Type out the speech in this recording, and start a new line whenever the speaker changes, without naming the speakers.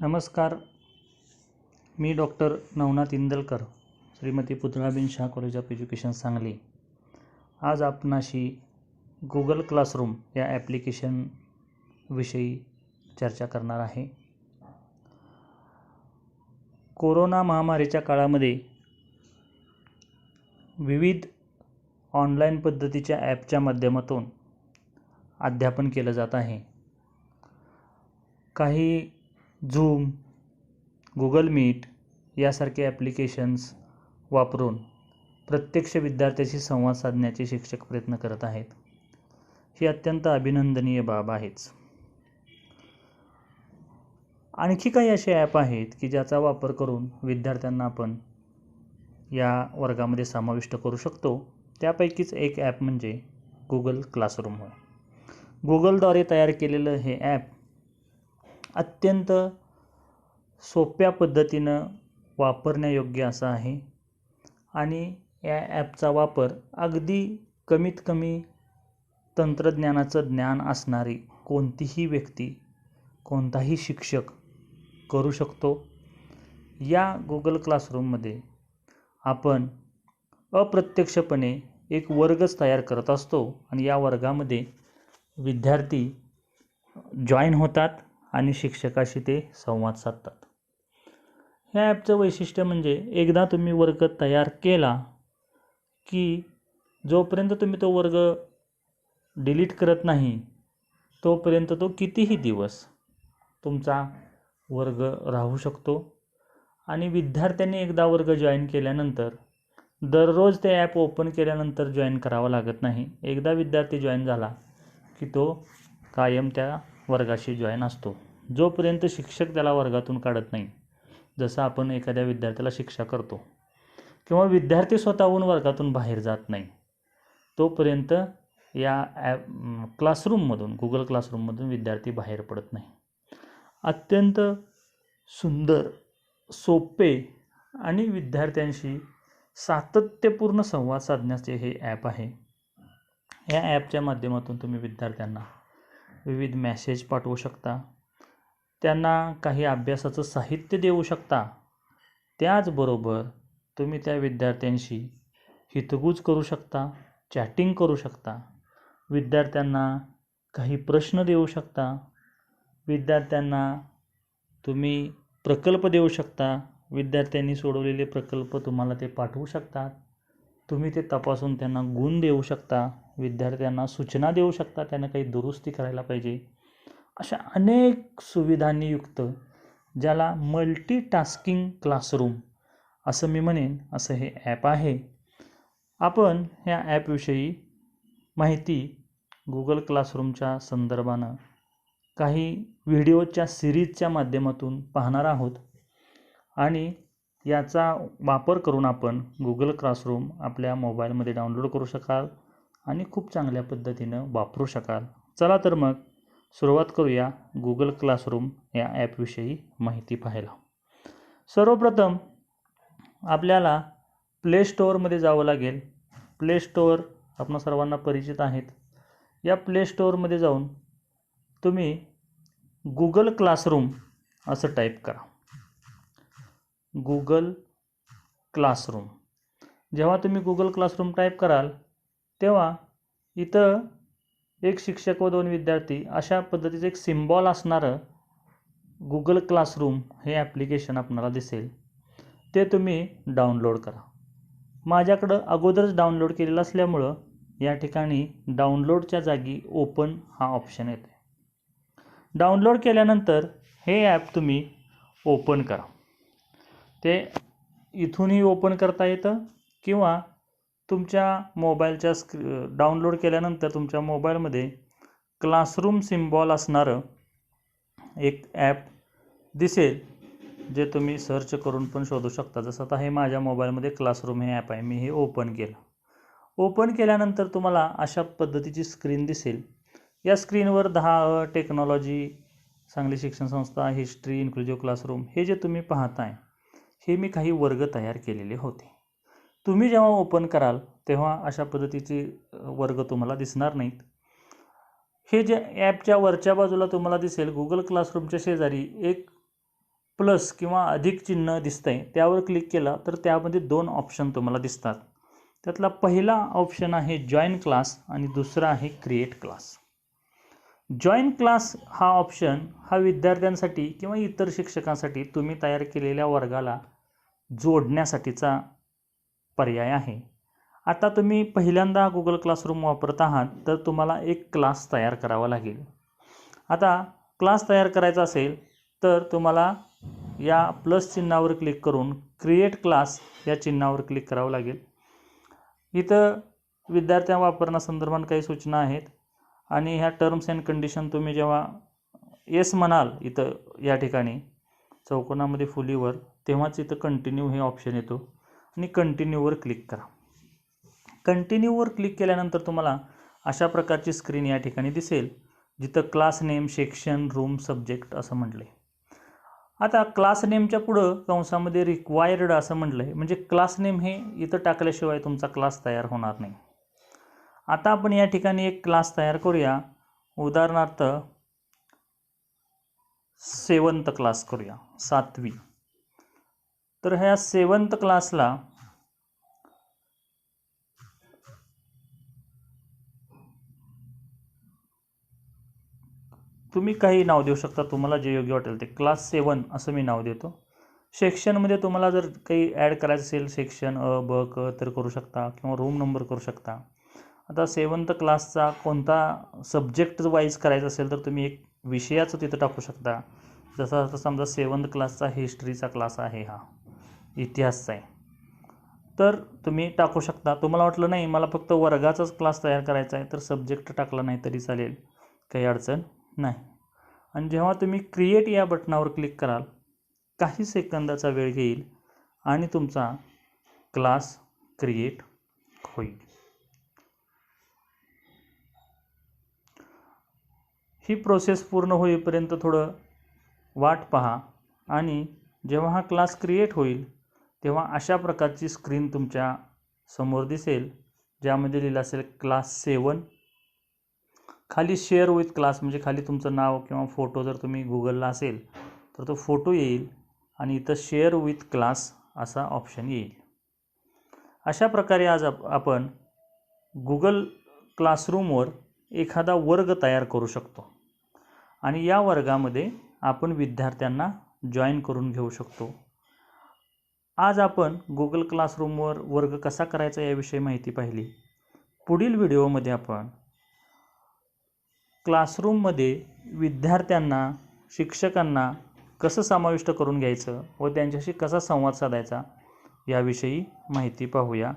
नमस्कार. मी doctor Navnath Indalkar, Shrimati Putlaben Shah college of education Sangli. आज आपणाशी गूगल क्लासरूम या ॲप्लिकेशनविषयी चर्चा करणार आहे. कोरोना महामारीच्या काळामध्ये विविध ऑनलाईन पद्धतीच्या ॲपच्या माध्यमातून अध्यापन केलं जात आहे. काही झूम, गुगल मीट यासारखे ॲप्लिकेशन्स वापरून प्रत्यक्ष विद्यार्थ्याशी संवाद साधण्याचे शिक्षक प्रयत्न करत आहेत. ही अत्यंत अभिनंदनीय बाब आहेच. आणखी काही असे ॲप आहेत की ज्याचा वापर करून विद्यार्थ्यांना आपण या वर्गामध्ये समाविष्ट करू शकतो. त्यापैकीच एक ॲप म्हणजे गूगल क्लासरूम होय. गूगलद्वारे तयार केलेलं हे ॲप अत्यंत सोप्या पद्धतीनं वापरण्यायोग्य असं आहे आणि या ॲपचा वापर अगदी कमीत कमी तंत्रज्ञानाचं ज्ञान असणारी कोणतीही व्यक्ती, कोणताही शिक्षक करू शकतो. या गूगल क्लासरूममध्ये आपण अप्रत्यक्षपणे एक वर्गच तयार करत असतो आणि या वर्गामध्ये विद्यार्थी जॉईन होतात आणि शिक्षकाशी ते संवाद साधतात. ह्या ॲपचं वैशिष्ट्य म्हणजे एकदा तुम्ही वर्ग तयार केला की जोपर्यंत तुम्ही तो वर्ग डिलीट करत नाही तोपर्यंत तो कितीही दिवस तुमचा वर्ग राहू शकतो. आणि विद्यार्थ्यांनी एकदा वर्ग जॉईन केल्यानंतर दररोज ते ॲप ओपन केल्यानंतर जॉईन करावं लागत नाही. एकदा विद्यार्थी जॉईन झाला की तो कायम त्या वर्गाशी जॉईन असतो, जोपर्यंत शिक्षक त्याला वर्गातून काढत नाही. जसं आपण एखाद्या विद्यार्थ्याला शिक्षा करतो किंवा विद्यार्थी स्वतःहून वर्गातून बाहेर जात नाही, तोपर्यंत या क्लासरूममधून, गूगल क्लासरूममधून विद्यार्थी बाहेर पडत नाही. अत्यंत सुंदर, सोपे आणि विद्यार्थ्यांशी सातत्यपूर्ण संवाद साधण्याचे हे ॲप आहे. या ॲपच्या माध्यमातून तुम्ही विद्यार्थ्यांना विविध मॅसेज पाठवू शकता, त्यांना काही अभ्यासाचं साहित्य देऊ शकता. त्याचबरोबर तुम्ही त्या विद्यार्थ्यांशी हितगुज करू शकता, चॅटिंग करू शकता, विद्यार्थ्यांना काही प्रश्न देऊ शकता, विद्यार्थ्यांना तुम्ही प्रकल्प देऊ शकता. विद्यार्थ्यांनी सोडवलेले प्रकल्प तुम्हाला ते पाठवू शकतात. तुम्ही ते तपासून त्यांना गुण देऊ शकता, विद्यार्थ्यांना सूचना देऊ शकता, त्यांना काही दुरुस्ती करायला पाहिजे. अशा अनेक सुविधांनी युक्त, ज्याला मल्टीटास्किंग क्लासरूम असं मी म्हणेन, असं हे ॲप आहे. आपण ह्या ॲपविषयी माहिती गूगल क्लासरूमच्या संदर्भानं काही व्हिडिओच्या सिरीजच्या माध्यमातून पाहणार आहोत आणि याचा वापर करून आपण गूगल क्लासरूम आपल्या मोबाईलमध्ये डाउनलोड करू शकाल आणि खूप चांगल्या पद्धतीनं वापरू शकाल. चला तर मग सुरुवात करूया गूगल क्लासरूम या ॲपविषयी माहिती पाहायला. सर्वप्रथम आपल्याला प्ले स्टोअरमध्ये जावं लागेल. प्ले स्टोअर आपण सर्वांना परिचित आहेत. या प्ले स्टोअरमध्ये जाऊन तुम्ही गूगल क्लासरूम असं टाईप करा. Google classroom. जेव्हा तुम्ही गूगल क्लासरूम टाईप कराल तेव्हा इथं एक शिक्षक व 2 विद्यार्थी अशा पद्धतीचं एक सिम्बॉल असणारं गूगल क्लासरूम हे ॲप्लिकेशन आपल्याला दिसेल. ते तुम्ही डाउनलोड करा. माझ्याकडं अगोदरच डाउनलोड केलेलं असल्यामुळं या ठिकाणी डाउनलोडच्या जागी ओपन हा ऑप्शन येतो. डाउनलोड केल्यानंतर हे ॲप तुम्ही ओपन करा. ते इथूनही ओपन करता येतं किंवा तुमच्या मोबाईलच्या डाउनलोड केल्यानंतर तुमच्या मोबाईलमध्ये क्लासरूम सिम्बॉल असणारं एक ॲप दिसेल, जे तुम्ही सर्च करून पण शोधू शकता. जसं आता हे माझ्या मोबाईलमध्ये क्लासरूम हे ॲप आहे. मी हे ओपन केलं. ओपन केल्यानंतर तुम्हाला अशा पद्धतीची स्क्रीन दिसेल. या स्क्रीनवर 10 टेक्नॉलॉजी, सांगली शिक्षण संस्था, हिस्ट्री, इन्क्लुझिव्ह क्लासरूम हे जे तुम्ही पाहताय हे मी काही वर्ग तयार केलेले होते. तुम्ही जेव्हा ओपन कराल तेव्हा अशा पद्धतीचे वर्ग तुम्हाला दिसणार नाहीत. हे जे ॲपच्या वरच्या बाजूला तुम्हाला दिसेल, गूगल क्लासरूमच्या शेजारी एक प्लस किंवा अधिक चिन्ह दिसतंय त्यावर क्लिक केलं तर त्यामध्ये 2 ऑप्शन तुम्हाला दिसतात. त्यातला पहिला ऑप्शन आहे जॉइन क्लास आणि दुसरा आहे क्रिएट क्लास. जॉइन क्लास हा ऑप्शन हा विद्यार्थ्यांसाठी किंवा इतर शिक्षकांसाठी तुम्ही तयार केलेल्या वर्गाला जोडण्यासाठीचा पर्याय आहे. आता तुम्ही पहिल्यांदा गुगल क्लासरूम वापरत आहात तर तुम्हाला एक क्लास तयार करावा लागेल. आता क्लास तयार करायचा असेल तर तुम्हाला या प्लस चिन्हावर क्लिक करून क्रिएट क्लास या चिन्हावर क्लिक करावं लागेल. इथं विद्यार्थ्या वापरण्यासंदर्भात काही सूचना आहेत आणि ह्या टर्म्स अँड कंडिशन तुम्ही जेव्हा येस म्हणाल इथं या ठिकाणी चौकोनामध्ये फुलीवर तेव्हाच इथं कंटिन्यू हे ऑप्शन येतो आणि कंटिन्यूवर क्लिक करा. कंटिन्यूवर क्लिक केल्यानंतर तुम्हाला अशा प्रकारची स्क्रीन या ठिकाणी दिसेल जिथं class name, section, room, subject असं म्हटलं आहे. आता क्लास नेमच्या पुढं कंसामध्ये रिक्वायर्ड असं म्हटलं आहे, म्हणजे क्लास नेम हे इथं टाकल्याशिवाय तुमचा क्लास तयार होणार नाही. आता आपण या ठिकाणी एक क्लास तयार करूया. उदाहरणार्थ 7th क्लास करूया, 7वी. तर ह्या 7th क्लासला तुम्ही काही नाव देऊ शकता, तुम्हाला जे योग्य वाटेल ते. क्लास 7 असं मी नाव देतो. सेक्शनमध्ये तुम्हाला जर काही ॲड करायचं असेल सेक्शन अ, ब, क तर करू शकता किंवा रूम नंबर करू शकता. आता 7th क्लासचा कोणता सब्जेक्ट वाईज करायचा असेल तर तुम्ही एक विषयाचं तिथं टाकू शकता. जसं आता समजा 7th क्लासचा हिस्ट्रीचा क्लास आहे, हा इतिहासचा आहे, तर तुम्ही टाकू शकता. तुम्हाला वाटलं नाही मला फक्त वर्गाचाच क्लास तयार करायचा आहे तर सब्जेक्ट टाकला नाही तरी चालेल, काही अडचण नाही. आणि जेव्हा तुम्ही क्रिएट या बटनावर क्लिक कराल काही सेकंदाचा वेळ घेईल आणि तुमचा क्लास क्रिएट होईल. ही प्रोसेस पूर्ण होईपर्यंत थोडं वाट पहा आणि जेव्हा हा क्लास क्रिएट होईल तेव्हा अशा प्रकारची स्क्रीन तुमच्या समोर दिसेल ज्यामध्ये लिहिलं असेल क्लास 7. खाली शेअर विथ क्लास म्हणजे खाली तुमचं नाव किंवा फोटो जर तुम्ही गुगलला असेल तर तो फोटो येईल आणि इथं शेअर विथ क्लास असा ऑप्शन येईल. अशा प्रकारे आज आपण गुगल क्लासरूमवर एखादा वर्ग तयार करू शकतो आणि या वर्गामध्ये आपण विद्यार्थ्यांना जॉईन करून घेऊ शकतो. आज आपण गुगल क्लासरूमवर वर्ग कसा करायचा याविषयी माहिती पाहिली. पुढील व्हिडिओमध्ये आपण क्लासरूममध्ये विद्यार्थ्यांना, शिक्षकांना कसं समाविष्ट करून घ्यायचं व त्यांच्याशी कसा संवाद साधायचा याविषयी माहिती पाहूया.